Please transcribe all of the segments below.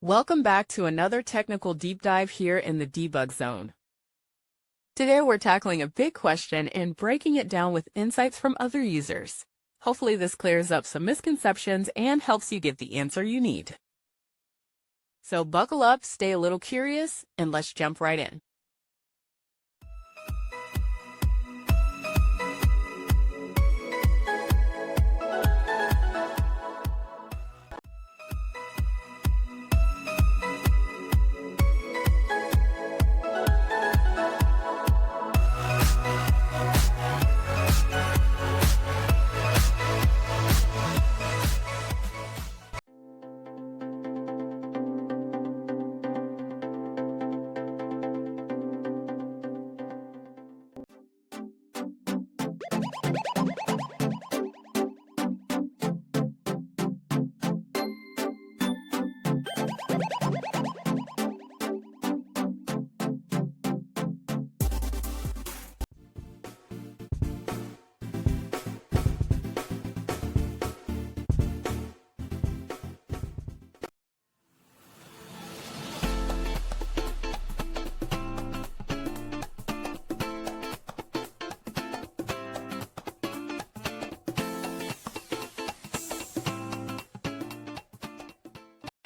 Welcome back to another technical deep dive here in the debug zone. Today we're tackling a big question and breaking it down with insights from other users. Hopefully this clears up some misconceptions and helps you get the answer you need. So buckle up, stay a little curious, and let's jump right in.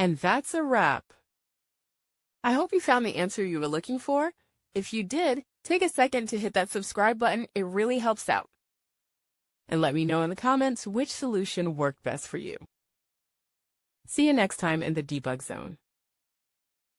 And that's a wrap. I hope you found the answer you were looking for. If you did, take a second to hit that subscribe button. It really helps out. And let me know in the comments which solution worked best for you. See you next time in the debug zone.